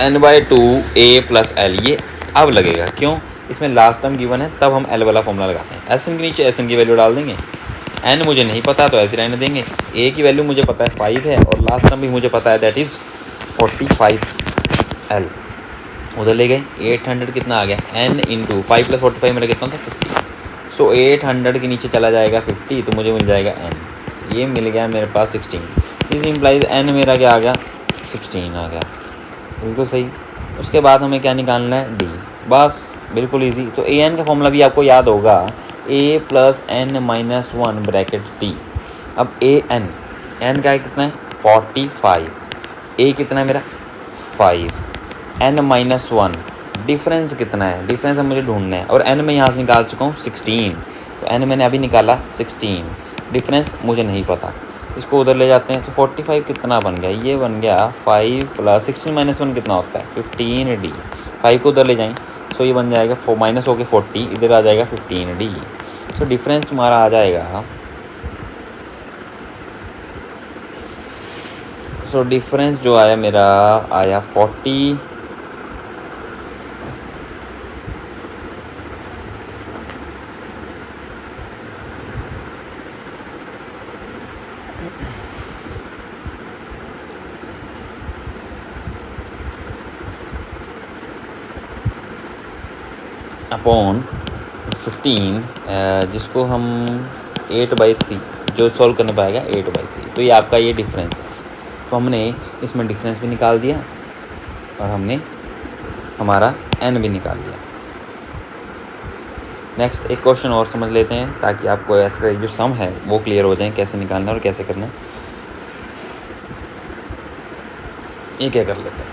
n/2 A + L, ये अब लगेगा क्यों, इसमें लास्ट टर्म गिवन है तब हम L वाला फॉर्मूला लगाते हैं। SN के नीचे SN की वैल्यू डाल देंगे, n मुझे नहीं पता तो ऐसे रहने देंगे, A की वैल्यू मुझे पता है 5 है और लास्ट टर्म भी मुझे पता है दैट इज़ 45L। उधर ले गए 800 कितना आ गया, n × 5 + 45 मेरा कितना था 50। सो 800 के नीचे चला जाएगा 50 तो मुझे मिल जाएगा n, ये मिल गया मेरे पास 16। इस इम्प्लाइज n मेरा क्या आ गया 16 आ गया, बिल्कुल सही। उसके बाद हमें क्या निकालना है, d, बस बिल्कुल इजी। तो AN का फॉर्मूला भी आपको याद होगा, A + n - 1 ब्रैकेट t। अब n का कितना है 45, A कितना है मेरा 5, n - 1 डिफरेंस कितना है, डिफरेंस अब मुझे ढूंढना है और n मैं यहाँ से निकाल चुका हूँ 16, तो n मैंने अभी निकाला 16, डिफरेंस मुझे नहीं पता, इसको उधर ले जाते हैं। तो 45 कितना बन गया, ये बन गया 5 + 16 - 1 कितना होता है 15d, 5 को उधर ले जाएँ सो ये बन जाएगा माइनस हो के 40, इधर आ जाएगा 15d। सो डिफरेंस तुम्हारा आ जाएगा, सो डिफरेंस जो आया मेरा आया 40 अपॉन 15, जिसको हम 8/3 जो सॉल्व करने पाएगा 8/3, तो ये आपका ये डिफरेंस है। तो हमने इसमें डिफरेंस भी निकाल दिया और हमने हमारा n भी निकाल लिया। नेक्स्ट एक क्वेश्चन और समझ लेते हैं ताकि आपको ऐसे जो सम है वो क्लियर हो जाए, कैसे निकालना है और कैसे करना है। ये क्या कर लेते हैं,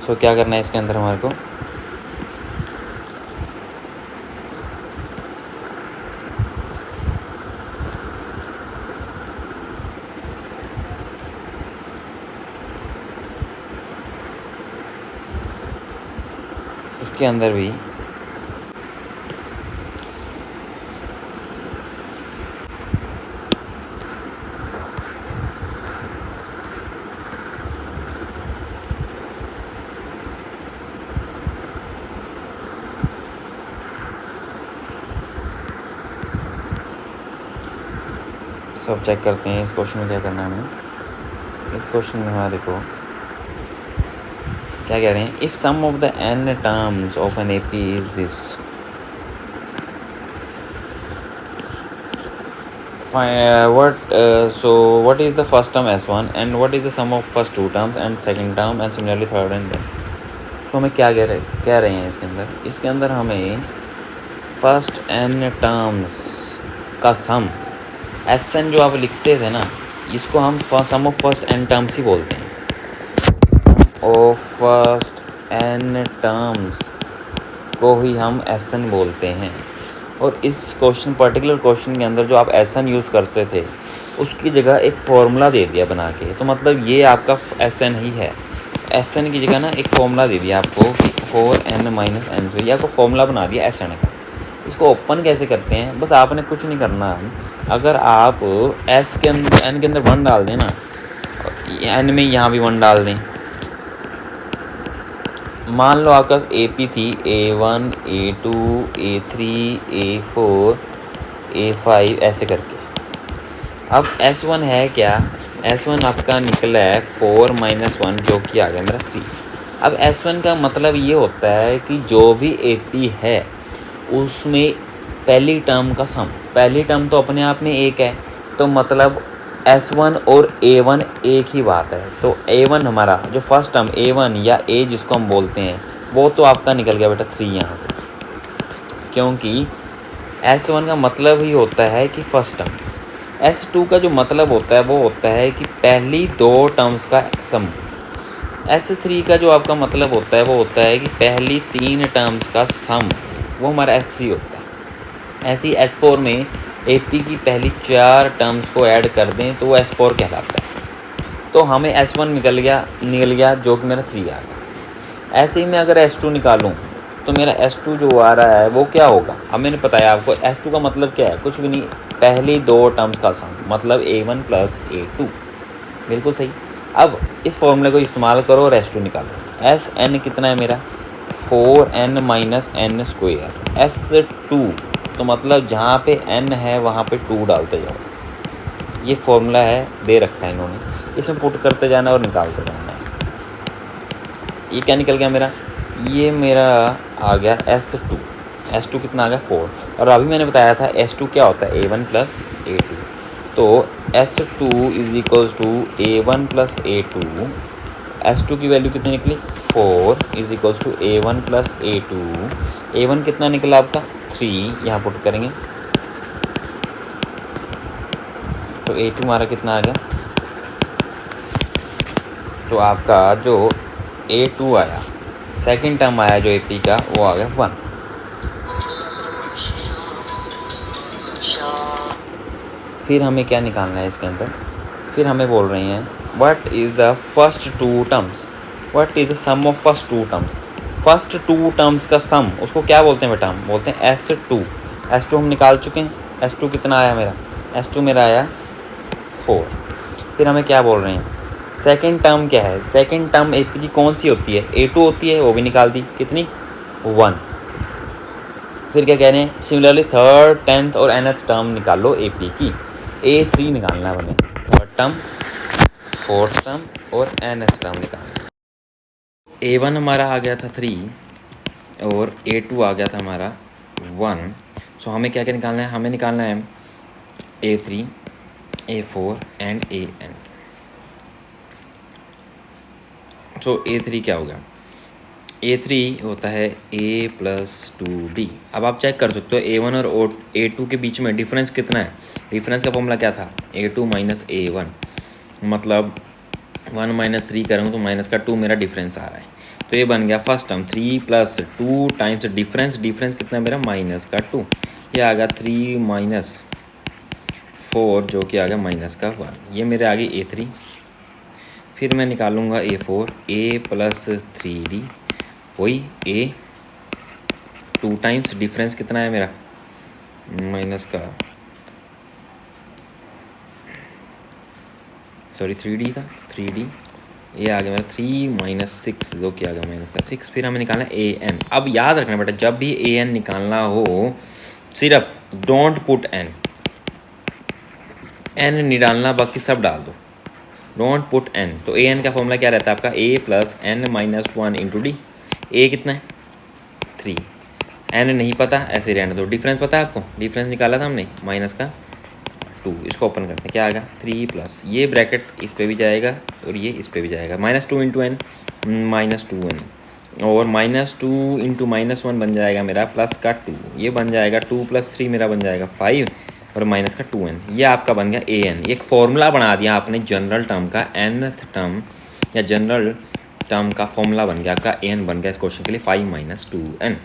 सो क्या करना है इसके अंदर हमारे को, इसके अंदर भी सब चेक करते हैं इस क्वेश्चन में क्या करना है हमें। इस क्वेश्चन में हमारे को क्या कह रहे हैं, if sum of the n terms of an AP is this, what is the first term S1 and what is the sum of first two terms and second term and similarly third and then. तो हमें क्या कह रहे हैं इसके अंदर हमें फर्स्ट n टर्म्स का सम Sn जो आप लिखते थे ना, इसको हम सम ऑफ फर्स्ट n टर्म्स ही बोलते हैं, ऑफ फर्स्ट n टर्म्स को ही हम Sn बोलते हैं। और इस पर्टिकुलर क्वेश्चन के अंदर जो आप Sn यूज़ करते थे उसकी जगह एक फार्मूला दे दिया बना के, तो मतलब ये आपका Sn ही है। Sn की जगह ना एक फार्मूला दे दिया आपको कि 4n माइनस एन, ये आपको फार्मूला बना दिया Sn का। इसको ओपन कैसे करते हैं, बस आपने कुछ नहीं करना। अगर आप n के अंदर 1 डाल दें ना, n में यहाँ भी 1 डाल दें, मान लो आपका AP थी A1 A2 A3 A4 A5 ऐसे करके। अब S1 है क्या, S1 आपका निकला है 4 - 1 जो कि आ गया मेरा 3। अब S1 का मतलब ये होता है कि जो भी AP है उसमें पहली टर्म का सम, पहली टर्म तो अपने आप में एक है, तो मतलब S1 और A1 एक ही बात है। तो A1 हमारा जो फर्स्ट टर्म A1 या A जिसको हम बोलते हैं वो तो आपका निकल गया बेटा 3 यहाँ से, क्योंकि S1 का मतलब ही होता है कि फर्स्ट टर्म। S2 का जो मतलब होता है वो होता है कि पहली 2 टर्म्स का सम। S3 का जो आपका मतलब होता है वो होता है कि पहली 3 टर्म्स का सम, वो हमारा S3 होता है। ऐसी S4 में AP की पहली 4 टर्म्स को ऐड कर दें तो वो S4 कहलाता है। तो हमें S1 निकल गया जो कि मेरा 3 आ गया। ऐसे ही मैं अगर S2 निकालूं तो मेरा S2 जो आ रहा है वो क्या होगा। अब मैंने बताया आपको S2 का मतलब क्या है, कुछ भी नहीं, पहली 2 टर्म्स का सम, मतलब A1 + A2। बिल्कुल सही। अब इस फॉर्मूले को इस्तेमाल करो और S2 निकालो। Sn कितना है मेरा 4n - n स्क्वायर। S2 तो मतलब जहाँ पे n है वहाँ पे 2 डालते जाओ। ये फॉर्मूला है, दे रखा है इन्होंने, इसमें पुट करते जाना और निकालते जाना है। ये क्या निकल गया मेरा, ये मेरा आ गया S2। S2 कितना आ गया 4। और अभी मैंने बताया था S2 क्या होता है A1 + A2। तो S2 = A1 + A2। S2 की वैल्यू कितनी निकली 4 = A1 + A2। A1 कितना निकला आपका 3, यहाँ पुट करेंगे तो A2 हमारा कितना आ गया, तो आपका जो A2 आया, सेकंड टर्म आया जो AP का, वो आ गया 1। फिर हमें क्या निकालना है इसके अंदर, फिर हमें बोल रहे हैं what is the first 2 terms, what is the sum of first 2 terms. First 2 terms का सम उसको क्या बोलते हैं बेटा, हम बोलते हैं S2। S2 हम निकाल चुके हैं। S2 कितना आया मेरा, S2 मेरा आया 4। फिर हमें क्या बोल रहे हैं, सेकंड टर्म क्या है, सेकंड टर्म AP की कौन सी होती है, A2 होती है, वो भी निकाल दी, कितनी 1। फिर क्या कह रहे हैं, सिमिलरली थर्ड, 10th और nth टर्म निकाल लो AP की। A3 निकालना है बने, थर्ड टर्म, फोर्थ टर्म और nth टर्म निकालना है। A1 हमारा आ गया था 3 और A2 आ गया था हमारा 1। सो हमें क्या क्या निकालना है, हमें निकालना है A3 A4 and AN। So A3 क्या होगा, A3 होता है A + 2D। अब आप चेक कर सकते हो A1 और A2 के बीच में डिफरेंस कितना है। डिफरेंस का फॉर्मूला क्या था, A2 - A1, मतलब 1 - 3 करूँ तो माइनस का 2 मेरा डिफरेंस आ रहा है। तो ये बन गया फर्स्ट टर्म 3 + 2 टाइम्स डिफरेंस कितना मेरा -2। ये आ गया 3 - 4 जो कि आ गया -1। ये मेरे आ गई A3। फिर मैं निकालूंगा A4, A + 3D वही A 2 टाइम्स डिफरेंस कितना है मेरा -3D था 3D। ये आ गया मेरा 3 - 6 जो कि आ गया -6। फिर हमें निकालना है AN। अब याद रखना बेटा, जब भी AN निकालना हो सिर्फ डोंट पुट N नहीं डालना, बाकी सब डाल दो, डोंट पुट N। तो AN का फॉर्मूला क्या रहता है आपका, A + n - 1 × D। A कितना है 3, N नहीं पता, ऐसे रहने दो। डिफरेंस पता है आपको, डिफरेंस निकाला था हमने -2 2, इसको ओपन करते हैं, क्या आएगा 3 प्लस ये ब्रैकेट इस पे भी जाएगा और ये इस पे भी जाएगा, -2 इंटू एन -2n, और -2 इंटू -1 बन जाएगा मेरा प्लस का 2, ये बन जाएगा 2 + 3 मेरा बन जाएगा 5 और माइनस का 2n, ये आपका बन गया an। एक फॉर्मूला बना दिया आपने जनरल टर्म का, nth टर्म या जनरल टर्म का फॉर्मूला बन गया आपका an बन गया इस क्वेश्चन के लिए 5 - 2n।